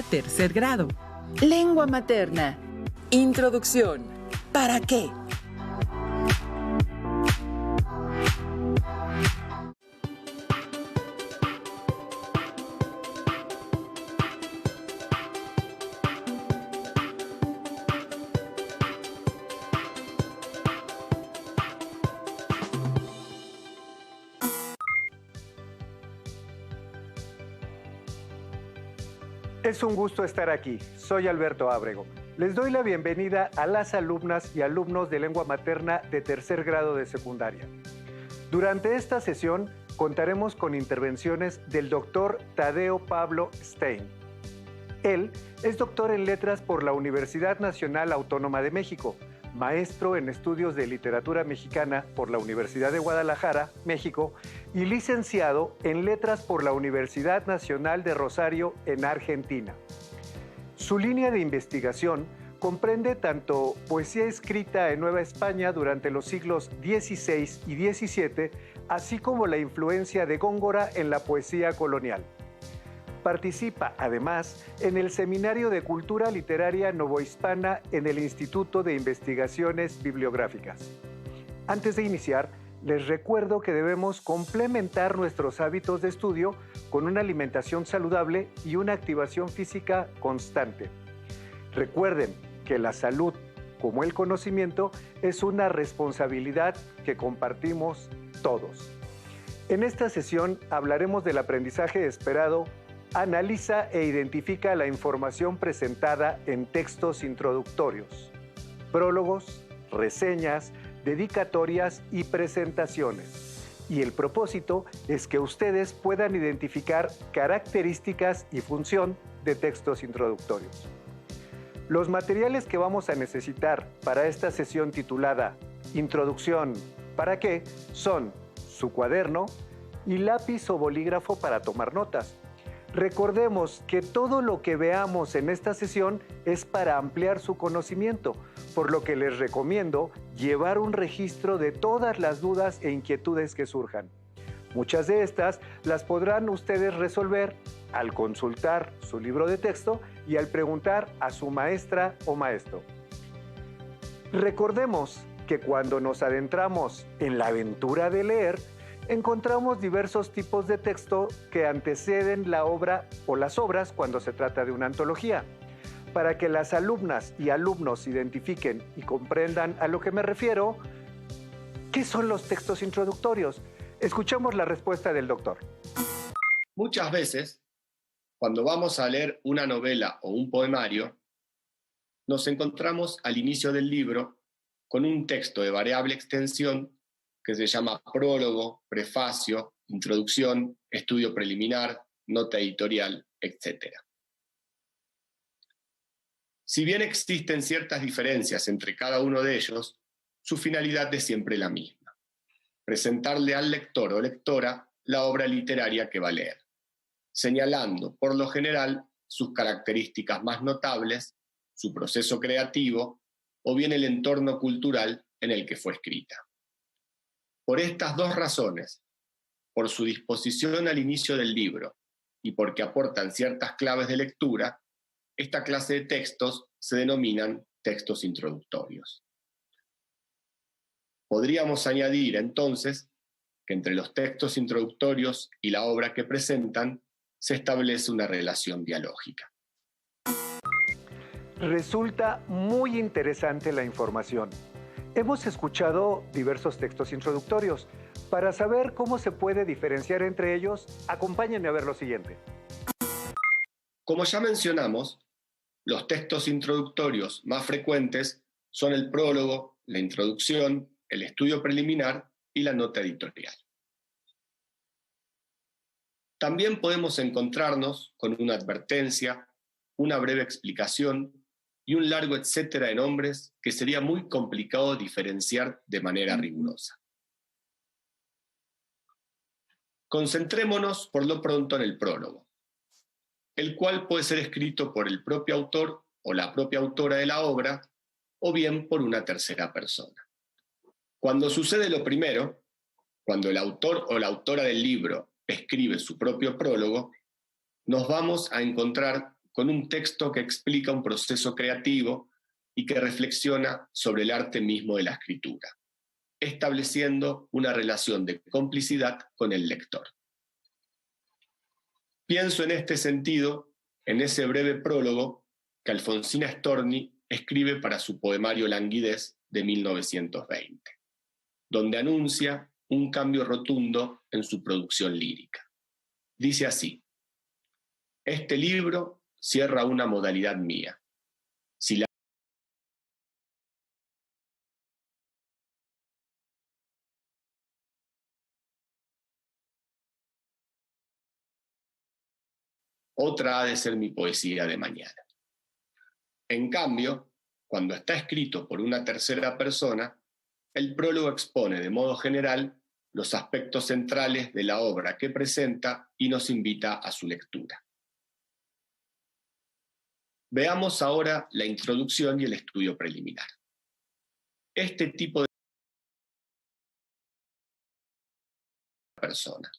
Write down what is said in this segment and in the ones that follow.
tercer grado. Lengua materna. Introducción. ¿Para qué? Es un gusto estar aquí. Soy Alberto Ábrego. Les doy la bienvenida a las alumnas y alumnos de lengua materna de tercer grado de secundaria. Durante esta sesión contaremos con intervenciones del doctor Tadeo Pablo Stein. Él es doctor en letras por la Universidad Nacional Autónoma de México, maestro en estudios de literatura mexicana por la Universidad de Guadalajara, México, y licenciado en letras por la Universidad Nacional de Rosario en Argentina. Su línea de investigación comprende tanto poesía escrita en Nueva España durante los siglos XVI y XVII, así como la influencia de Góngora en la poesía colonial. Participa, además, en el Seminario de Cultura Literaria Novohispana en el Instituto de Investigaciones Bibliográficas. Antes de iniciar, les recuerdo que debemos complementar nuestros hábitos de estudio con una alimentación saludable y una activación física constante. Recuerden que la salud, como el conocimiento, es una responsabilidad que compartimos todos. En esta sesión hablaremos del aprendizaje esperado. Analiza e identifica la información presentada en textos introductorios, prólogos, reseñas, dedicatorias y presentaciones. Y el propósito es que ustedes puedan identificar características y función de textos introductorios. Los materiales que vamos a necesitar para esta sesión titulada Introducción, ¿para qué?, son su cuaderno y lápiz o bolígrafo para tomar notas. Recordemos que todo lo que veamos en esta sesión es para ampliar su conocimiento, por lo que les recomiendo llevar un registro de todas las dudas e inquietudes que surjan. Muchas de estas las podrán ustedes resolver al consultar su libro de texto y al preguntar a su maestra o maestro. Recordemos que cuando nos adentramos en la aventura de leer, encontramos diversos tipos de texto que anteceden la obra o las obras cuando se trata de una antología. Para que las alumnas y alumnos identifiquen y comprendan a lo que me refiero, ¿qué son los textos introductorios? Escuchemos la respuesta del doctor. Muchas veces, cuando vamos a leer una novela o un poemario, nos encontramos al inicio del libro con un texto de variable extensión que se llama prólogo, prefacio, introducción, estudio preliminar, nota editorial, etc. Si bien existen ciertas diferencias entre cada uno de ellos, su finalidad es siempre la misma: presentarle al lector o lectora la obra literaria que va a leer, señalando, por lo general, sus características más notables, su proceso creativo o bien el entorno cultural en el que fue escrita. Por estas dos razones, por su disposición al inicio del libro y porque aportan ciertas claves de lectura, esta clase de textos se denominan textos introductorios. Podríamos añadir entonces que entre los textos introductorios y la obra que presentan se establece una relación dialógica. Resulta muy interesante la información. Hemos escuchado diversos textos introductorios. Para saber cómo se puede diferenciar entre ellos, acompáñenme a ver lo siguiente. Como ya mencionamos, los textos introductorios más frecuentes son el prólogo, la introducción, el estudio preliminar y la nota editorial. También podemos encontrarnos con una advertencia, una breve explicación y un largo etcétera de nombres que sería muy complicado diferenciar de manera rigurosa. Concentrémonos por lo pronto en el prólogo, el cual puede ser escrito por el propio autor o la propia autora de la obra, o bien por una tercera persona. Cuando sucede lo primero, cuando el autor o la autora del libro escribe su propio prólogo, nos vamos a encontrar con un texto que explica un proceso creativo y que reflexiona sobre el arte mismo de la escritura, estableciendo una relación de complicidad con el lector. Pienso en este sentido en ese breve prólogo que Alfonsina Storni escribe para su poemario Languidez de 1920, donde anuncia un cambio rotundo en su producción lírica. Dice así: este libro cierra una modalidad mía. Si la otra ha de ser mi poesía de mañana. En cambio, cuando está escrito por una tercera persona, el prólogo expone de modo general los aspectos centrales de la obra que presenta y nos invita a su lectura. Veamos ahora la introducción y el estudio preliminar. Este tipo de persona,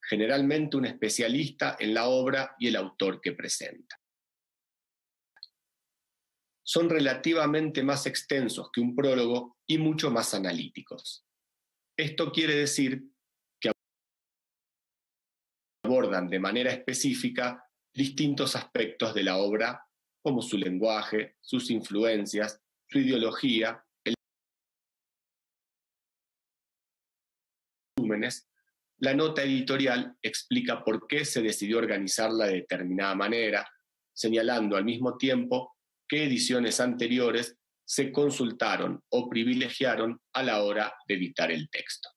generalmente un especialista en la obra y el autor que presenta. Son relativamente más extensos que un prólogo y mucho más analíticos. Esto quiere decir que abordan de manera específica distintos aspectos de la obra, como su lenguaje, sus influencias, su ideología, volúmenes. La nota editorial explica por qué se decidió organizarla de determinada manera, señalando al mismo tiempo qué ediciones anteriores se consultaron o privilegiaron a la hora de editar el texto.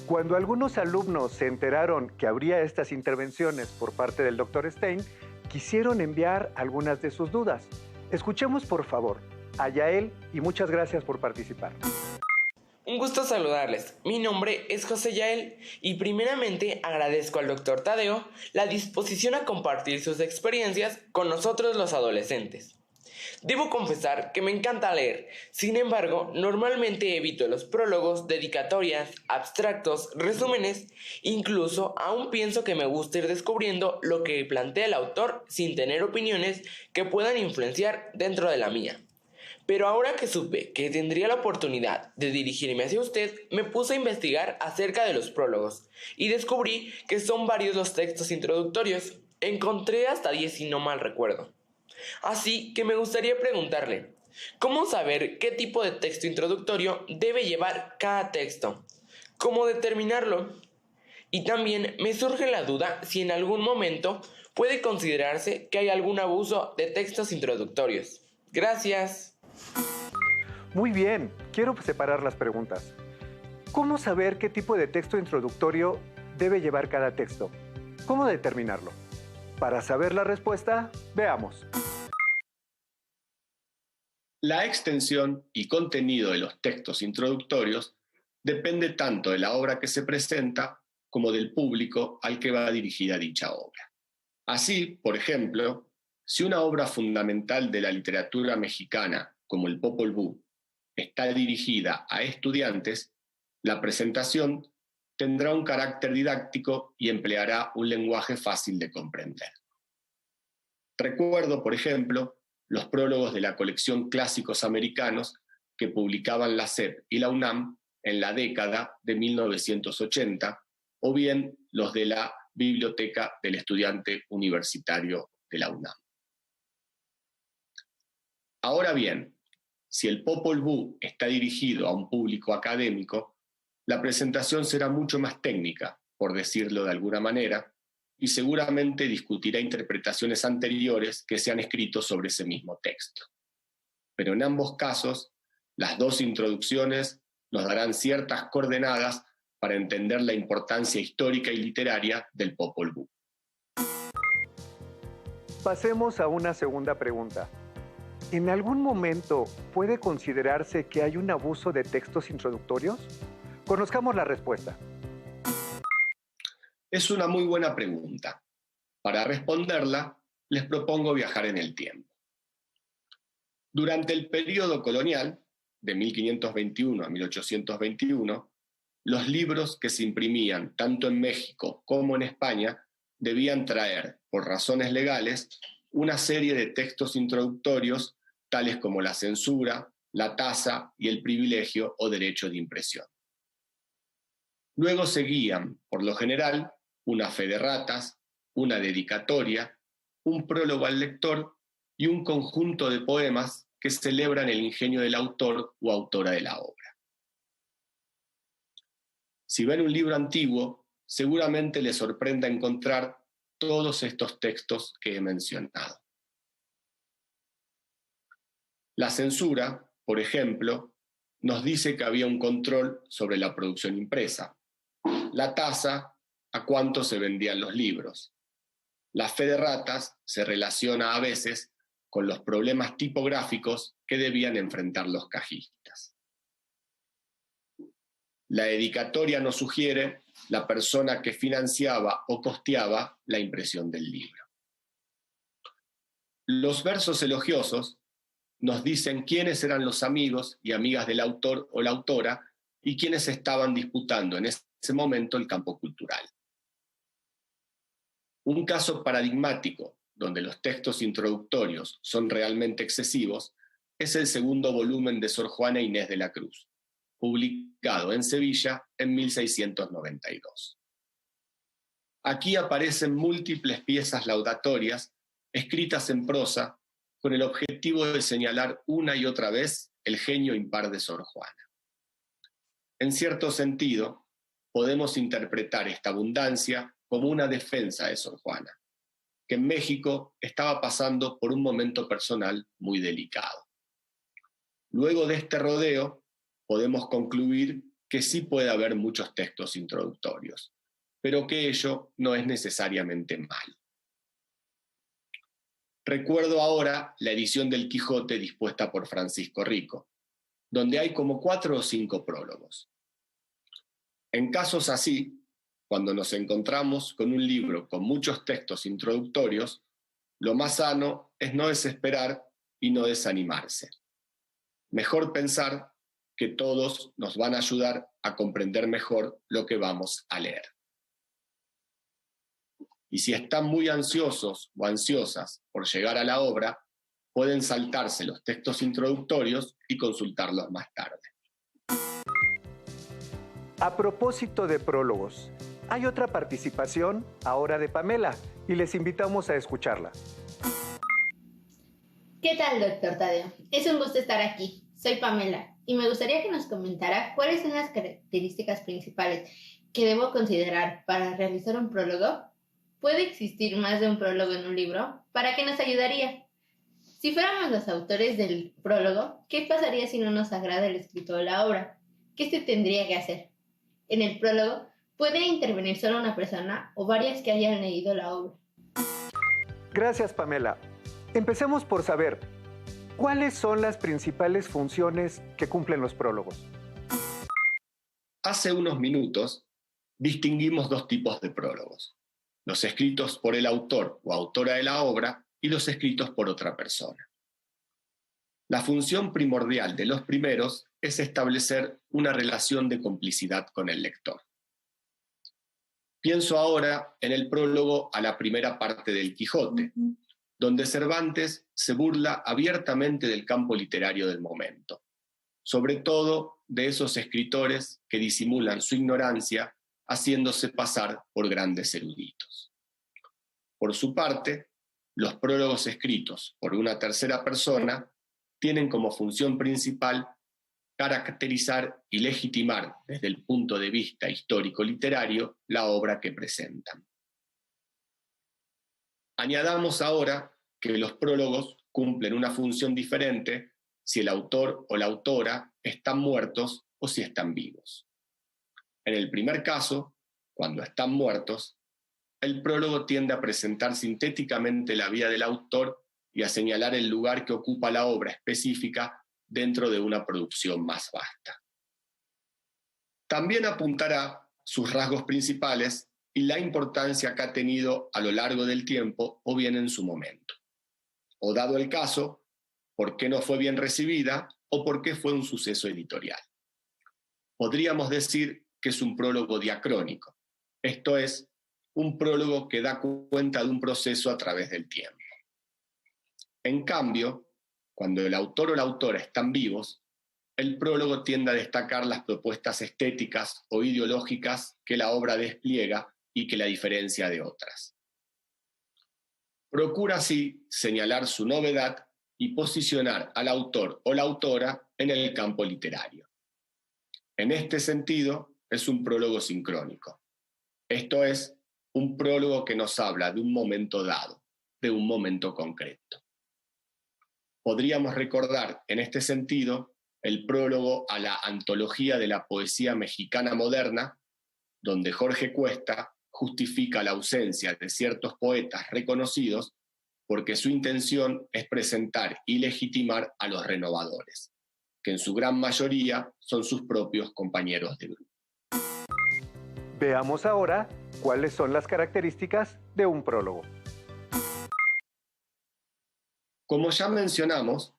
Cuando algunos alumnos se enteraron que habría estas intervenciones por parte del Dr. Stein, quisieron enviar algunas de sus dudas. Escuchemos, por favor, a Yael y muchas gracias por participar. Un gusto saludarles. Mi nombre es José Yael y primeramente agradezco al Dr. Tadeo la disposición a compartir sus experiencias con nosotros los adolescentes. Debo confesar que me encanta leer, sin embargo, normalmente evito los prólogos, dedicatorias, abstractos, resúmenes, incluso aún pienso que me gusta ir descubriendo lo que plantea el autor sin tener opiniones que puedan influenciar dentro de la mía. Pero ahora que supe que tendría la oportunidad de dirigirme hacia usted, me puse a investigar acerca de los prólogos y descubrí que son varios los textos introductorios. Encontré hasta 10 si no mal recuerdo. Así que me gustaría preguntarle, ¿cómo saber qué tipo de texto introductorio debe llevar cada texto? ¿Cómo determinarlo? Y también me surge la duda si en algún momento puede considerarse que hay algún abuso de textos introductorios. Gracias. Muy bien, quiero separar las preguntas. ¿Cómo saber qué tipo de texto introductorio debe llevar cada texto? ¿Cómo determinarlo? Para saber la respuesta, veamos. La extensión y contenido de los textos introductorios depende tanto de la obra que se presenta como del público al que va dirigida dicha obra. Así, por ejemplo, si una obra fundamental de la literatura mexicana, como el Popol Vuh, está dirigida a estudiantes, la presentación tendrá un carácter didáctico y empleará un lenguaje fácil de comprender. Recuerdo, por ejemplo, los prólogos de la colección Clásicos Americanos que publicaban la SEP y la UNAM en la década de 1980, o bien los de la Biblioteca del Estudiante Universitario de la UNAM. Ahora bien, si el Popol Vuh está dirigido a un público académico, la presentación será mucho más técnica, por decirlo de alguna manera, y seguramente discutirá interpretaciones anteriores que se han escrito sobre ese mismo texto. Pero en ambos casos, las dos introducciones nos darán ciertas coordenadas para entender la importancia histórica y literaria del Popol Vuh. Pasemos a una segunda pregunta. ¿En algún momento puede considerarse que hay un abuso de textos introductorios? Conozcamos la respuesta. Es una muy buena pregunta. Para responderla, les propongo viajar en el tiempo. Durante el período colonial, de 1521 a 1821, los libros que se imprimían tanto en México como en España debían traer, por razones legales, una serie de textos introductorios, tales como la censura, la tasa y el privilegio o derecho de impresión. Luego seguían, por lo general, una fe de ratas, una dedicatoria, un prólogo al lector y un conjunto de poemas que celebran el ingenio del autor o autora de la obra. Si ven un libro antiguo, seguramente les sorprenda encontrar todos estos textos que he mencionado. La censura, por ejemplo, nos dice que había un control sobre la producción impresa. La tasa, a cuánto se vendían los libros. La fe de ratas se relaciona a veces con los problemas tipográficos que debían enfrentar los cajistas. La dedicatoria nos sugiere la persona que financiaba o costeaba la impresión del libro. Los versos elogiosos nos dicen quiénes eran los amigos y amigas del autor o la autora y quiénes estaban disputando en ese momento el campo cultural. Un caso paradigmático donde los textos introductorios son realmente excesivos es el segundo volumen de Sor Juana Inés de la Cruz, publicado en Sevilla en 1692. Aquí aparecen múltiples piezas laudatorias escritas en prosa con el objetivo de señalar una y otra vez el genio impar de Sor Juana. En cierto sentido, podemos interpretar esta abundancia como una defensa de Sor Juana, que en México estaba pasando por un momento personal muy delicado. Luego de este rodeo, podemos concluir que sí puede haber muchos textos introductorios, pero que ello no es necesariamente malo. Recuerdo ahora la edición del Quijote dispuesta por Francisco Rico, donde hay como 4 o 5 prólogos. En casos así, cuando nos encontramos con un libro con muchos textos introductorios, lo más sano es no desesperar y no desanimarse. Mejor pensar que todos nos van a ayudar a comprender mejor lo que vamos a leer. Y si están muy ansiosos o ansiosas por llegar a la obra, pueden saltarse los textos introductorios y consultarlos más tarde. A propósito de prólogos, hay otra participación ahora de Pamela y les invitamos a escucharla. ¿Qué tal, doctor Tadeo? Es un gusto estar aquí. Soy Pamela y me gustaría que nos comentara cuáles son las características principales que debo considerar para realizar un prólogo. ¿Puede existir más de un prólogo en un libro? ¿Para qué nos ayudaría? Si fuéramos los autores del prólogo, ¿qué pasaría si no nos agrada el escrito de la obra? ¿Qué se tendría que hacer? En el prólogo, ¿puede intervenir solo una persona o varias que hayan leído la obra? Gracias, Pamela. Empecemos por saber, ¿cuáles son las principales funciones que cumplen los prólogos? Hace unos minutos distinguimos 2 tipos de prólogos: los escritos por el autor o autora de la obra y los escritos por otra persona. La función primordial de los primeros es establecer una relación de complicidad con el lector. Pienso ahora en el prólogo a la primera parte del Quijote, donde Cervantes se burla abiertamente del campo literario del momento, sobre todo de esos escritores que disimulan su ignorancia haciéndose pasar por grandes eruditos. Por su parte, los prólogos escritos por una tercera persona tienen como función principal caracterizar y legitimar desde el punto de vista histórico-literario la obra que presentan. Añadamos ahora que los prólogos cumplen una función diferente si el autor o la autora están muertos o si están vivos. En el primer caso, cuando están muertos, el prólogo tiende a presentar sintéticamente la vida del autor y a señalar el lugar que ocupa la obra específica dentro de una producción más vasta. También apuntará sus rasgos principales y la importancia que ha tenido a lo largo del tiempo o bien en su momento. O dado el caso, por qué no fue bien recibida o por qué fue un suceso editorial. Podríamos decir que es un prólogo diacrónico, esto es, un prólogo que da cuenta de un proceso a través del tiempo. En cambio, cuando el autor o la autora están vivos, el prólogo tiende a destacar las propuestas estéticas o ideológicas que la obra despliega y que la diferencia de otras. Procura así señalar su novedad y posicionar al autor o la autora en el campo literario. En este sentido, es un prólogo sincrónico. Esto es, un prólogo que nos habla de un momento dado, de un momento concreto. Podríamos recordar en este sentido el prólogo a la Antología de la Poesía Mexicana Moderna, donde Jorge Cuesta justifica la ausencia de ciertos poetas reconocidos porque su intención es presentar y legitimar a los renovadores, que en su gran mayoría son sus propios compañeros de grupo. Veamos ahora cuáles son las características de un prólogo. Como ya mencionamos,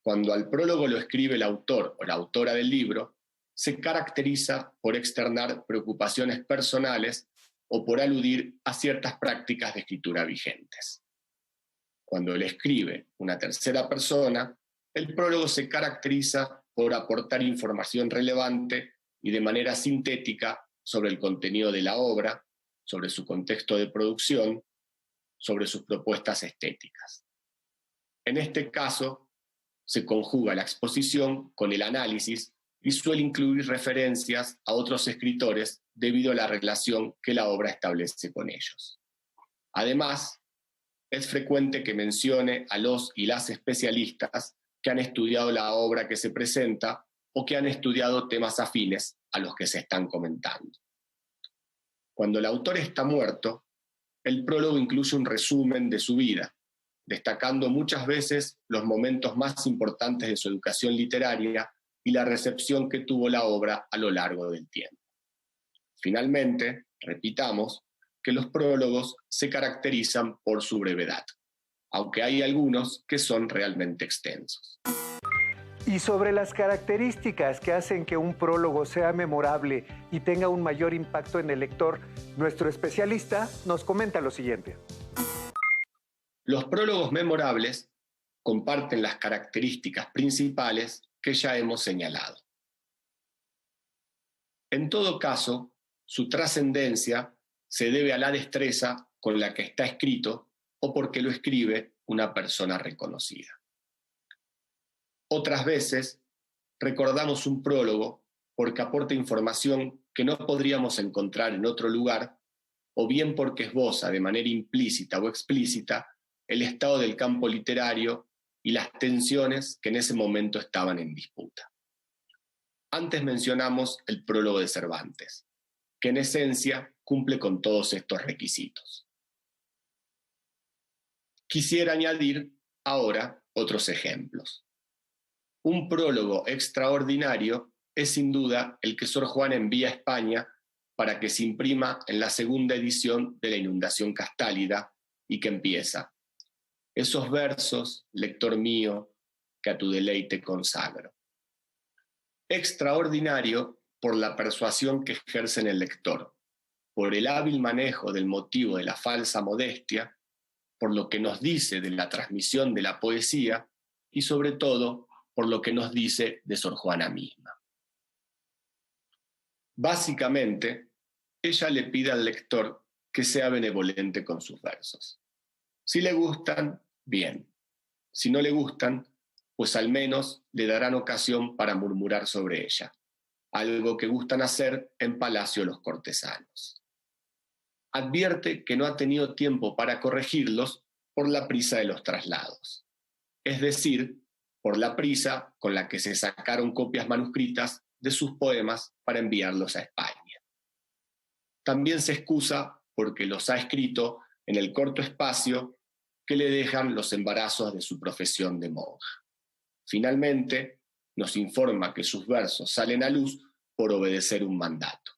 cuando al prólogo lo escribe el autor o la autora del libro, se caracteriza por externar preocupaciones personales o por aludir a ciertas prácticas de escritura vigentes. Cuando lo escribe una tercera persona, el prólogo se caracteriza por aportar información relevante y de manera sintética sobre el contenido de la obra, sobre su contexto de producción, sobre sus propuestas estéticas. En este caso, se conjuga la exposición con el análisis y suele incluir referencias a otros escritores debido a la relación que la obra establece con ellos. Además, es frecuente que mencione a los y las especialistas que han estudiado la obra que se presenta o que han estudiado temas afines a los que se están comentando. Cuando el autor está muerto, el prólogo incluye un resumen de su vida, destacando muchas veces los momentos más importantes de su educación literaria y la recepción que tuvo la obra a lo largo del tiempo. Finalmente, repitamos que los prólogos se caracterizan por su brevedad, aunque hay algunos que son realmente extensos. Y sobre las características que hacen que un prólogo sea memorable y tenga un mayor impacto en el lector, nuestro especialista nos comenta lo siguiente. Los prólogos memorables comparten las características principales que ya hemos señalado. En todo caso, su trascendencia se debe a la destreza con la que está escrito o porque lo escribe una persona reconocida. Otras veces, recordamos un prólogo porque aporta información que no podríamos encontrar en otro lugar, o bien porque esboza de manera implícita o explícita el estado del campo literario y las tensiones que en ese momento estaban en disputa. Antes mencionamos el prólogo de Cervantes, que en esencia cumple con todos estos requisitos. Quisiera añadir ahora otros ejemplos. Un prólogo extraordinario es sin duda el que Sor Juana envía a España para que se imprima en la segunda edición de La Inundación Castálida y que empieza: esos versos, lector mío, que a tu deleite consagro. Extraordinario por la persuasión que ejerce en el lector, por el hábil manejo del motivo de la falsa modestia, por lo que nos dice de la transmisión de la poesía y sobre todo por lo que nos dice de Sor Juana misma. Básicamente, ella le pide al lector que sea benevolente con sus versos. Si le gustan, bien. Si no le gustan, pues al menos le darán ocasión para murmurar sobre ella, algo que gustan hacer en palacio los cortesanos. Advierte que no ha tenido tiempo para corregirlos por la prisa de los traslados, es decir, por la prisa con la que se sacaron copias manuscritas de sus poemas para enviarlos a España. También se excusa porque los ha escrito en el corto espacio que le dejan los embarazos de su profesión de monja. Finalmente, nos informa que sus versos salen a luz por obedecer un mandato.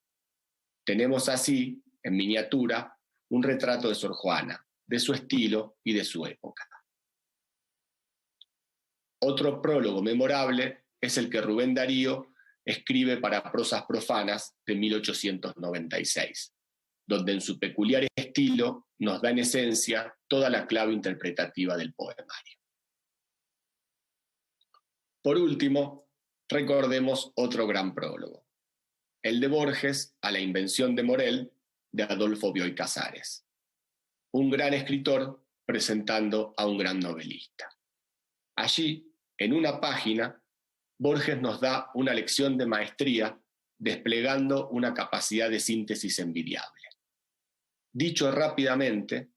Tenemos así, en miniatura, un retrato de Sor Juana, de su estilo y de su época. Otro prólogo memorable es el que Rubén Darío escribe para Prosas Profanas de 1896, donde en su peculiar estilo nos da en esencia toda la clave interpretativa del poemario. Por último, recordemos otro gran prólogo, el de Borges a La invención de Morel, de Adolfo Bioy Casares, un gran escritor presentando a un gran novelista. Allí, en una página, Borges nos da una lección de maestría desplegando una capacidad de síntesis envidiable. Dicho rápidamente,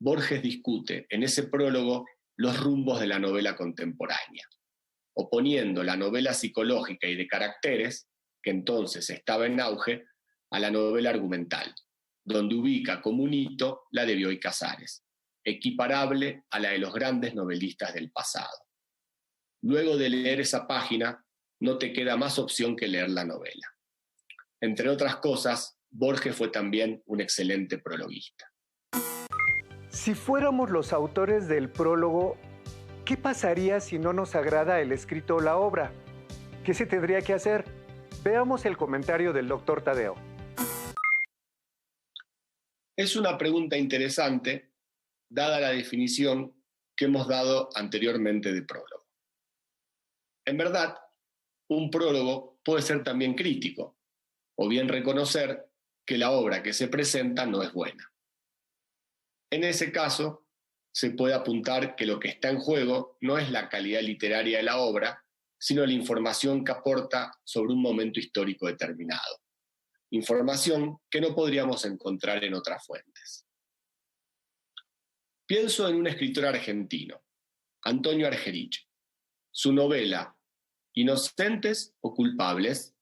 Borges discute en ese prólogo los rumbos de la novela contemporánea, oponiendo la novela psicológica y de caracteres, que entonces estaba en auge, a la novela argumental, donde ubica como un hito la de Bioy Casares, equiparable a la de los grandes novelistas del pasado. Luego de leer esa página, no te queda más opción que leer la novela. Entre otras cosas, Borges fue también un excelente prologuista. Si fuéramos los autores del prólogo, ¿qué pasaría si no nos agrada el escrito o la obra? ¿Qué se tendría que hacer? Veamos el comentario del doctor Tadeo. Es una pregunta interesante, dada la definición que hemos dado anteriormente de prólogo. En verdad, un prólogo puede ser también crítico, o bien reconocer que la obra que se presenta no es buena. En ese caso, se puede apuntar que lo que está en juego no es la calidad literaria de la obra, sino la información que aporta sobre un momento histórico determinado. Información que no podríamos encontrar en otras fuentes. Pienso en un escritor argentino, Antonio Argerich. Su novela Inocentes o Culpables,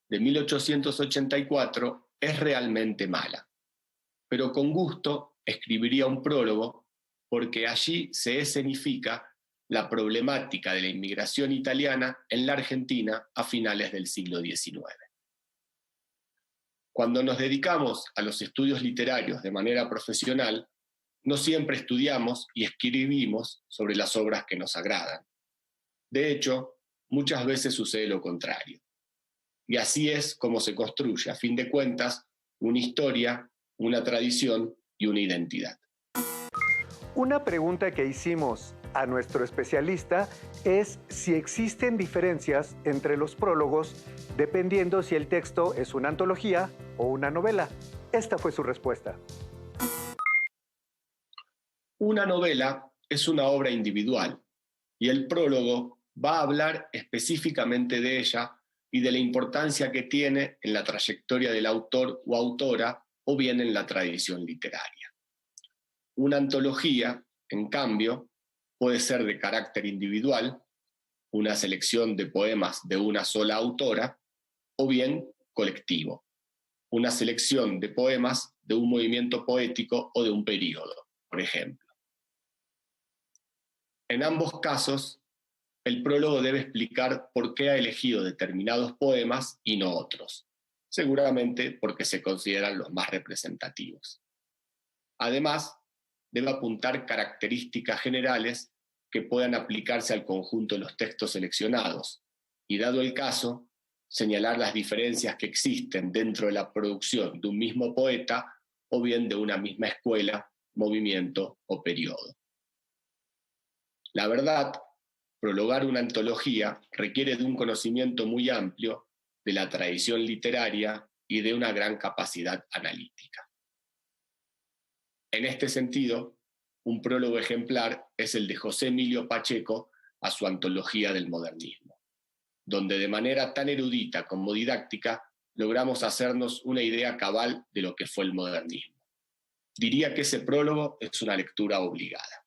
de 1884, es realmente mala, pero con gusto escribiría un prólogo porque allí se escenifica la problemática de la inmigración italiana en la Argentina a finales del siglo XIX. Cuando nos dedicamos a los estudios literarios de manera profesional, no siempre estudiamos y escribimos sobre las obras que nos agradan. De hecho, muchas veces sucede lo contrario. Y así es como se construye, a fin de cuentas, una historia, una tradición y una identidad. Una pregunta que hicimos a nuestro especialista es si existen diferencias entre los prólogos dependiendo si el texto es una antología o una novela. Esta fue su respuesta. Una novela es una obra individual y el prólogo va a hablar específicamente de ella y de la importancia que tiene en la trayectoria del autor o autora o bien en la tradición literaria. Una antología, en cambio, puede ser de carácter individual, una selección de poemas de una sola autora, o bien colectivo, una selección de poemas de un movimiento poético o de un período, por ejemplo. En ambos casos, el prólogo debe explicar por qué ha elegido determinados poemas y no otros, seguramente porque se consideran los más representativos. Además, debe apuntar características generales que puedan aplicarse al conjunto de los textos seleccionados y, dado el caso, señalar las diferencias que existen dentro de la producción de un mismo poeta o bien de una misma escuela, movimiento o periodo. La verdad, prologar una antología requiere de un conocimiento muy amplio de la tradición literaria y de una gran capacidad analítica. En este sentido, un prólogo ejemplar es el de José Emilio Pacheco a su antología del modernismo, donde de manera tan erudita como didáctica logramos hacernos una idea cabal de lo que fue el modernismo. Diría que ese prólogo es una lectura obligada.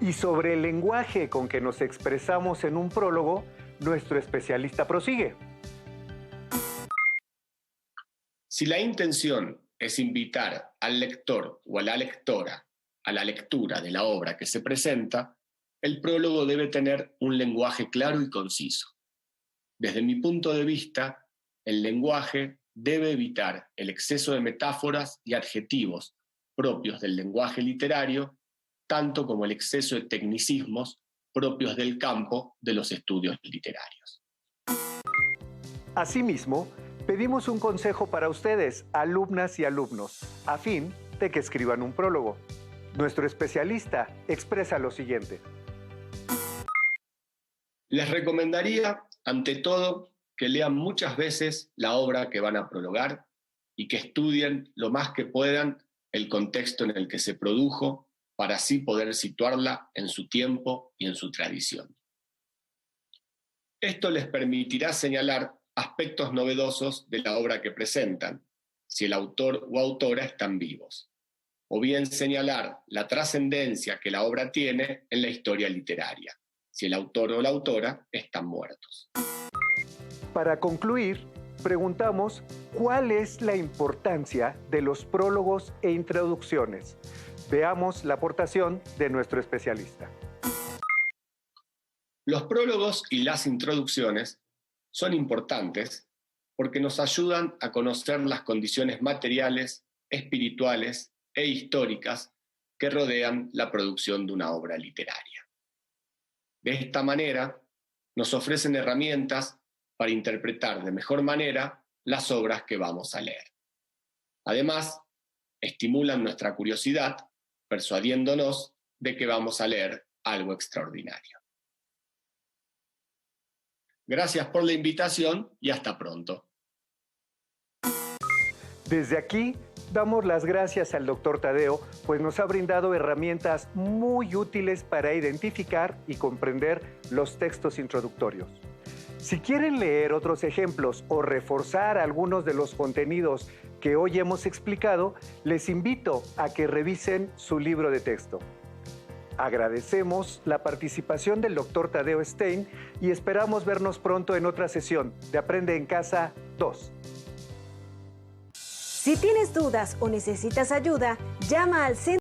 Y sobre el lenguaje con que nos expresamos en un prólogo, nuestro especialista prosigue. Si la intención es invitar al lector o a la lectora a la lectura de la obra que se presenta, el prólogo debe tener un lenguaje claro y conciso. Desde mi punto de vista, el lenguaje debe evitar el exceso de metáforas y adjetivos propios del lenguaje literario, tanto como el exceso de tecnicismos propios del campo de los estudios literarios. Asimismo, pedimos un consejo para ustedes, alumnas y alumnos, a fin de que escriban un prólogo. Nuestro especialista expresa lo siguiente. Les recomendaría, ante todo, que lean muchas veces la obra que van a prologar y que estudien lo más que puedan el contexto en el que se produjo para así poder situarla en su tiempo y en su tradición. Esto les permitirá señalar aspectos novedosos de la obra que presentan, si el autor o autora están vivos, o bien señalar la trascendencia que la obra tiene en la historia literaria, si el autor o la autora están muertos. Para concluir, preguntamos cuál es la importancia de los prólogos e introducciones. Veamos la aportación de nuestro especialista. Los prólogos y las introducciones son importantes porque nos ayudan a conocer las condiciones materiales, espirituales e históricas que rodean la producción de una obra literaria. De esta manera, nos ofrecen herramientas para interpretar de mejor manera las obras que vamos a leer. Además, estimulan nuestra curiosidad, persuadiéndonos de que vamos a leer algo extraordinario. Gracias por la invitación y hasta pronto. Desde aquí, damos las gracias al Dr. Tadeo, pues nos ha brindado herramientas muy útiles para identificar y comprender los textos introductorios. Si quieren leer otros ejemplos o reforzar algunos de los contenidos que hoy hemos explicado, les invito a que revisen su libro de texto. Agradecemos la participación del Dr. Tadeo Stein y esperamos vernos pronto en otra sesión de Aprende en Casa 2. Si tienes dudas o necesitas ayuda, llama al centro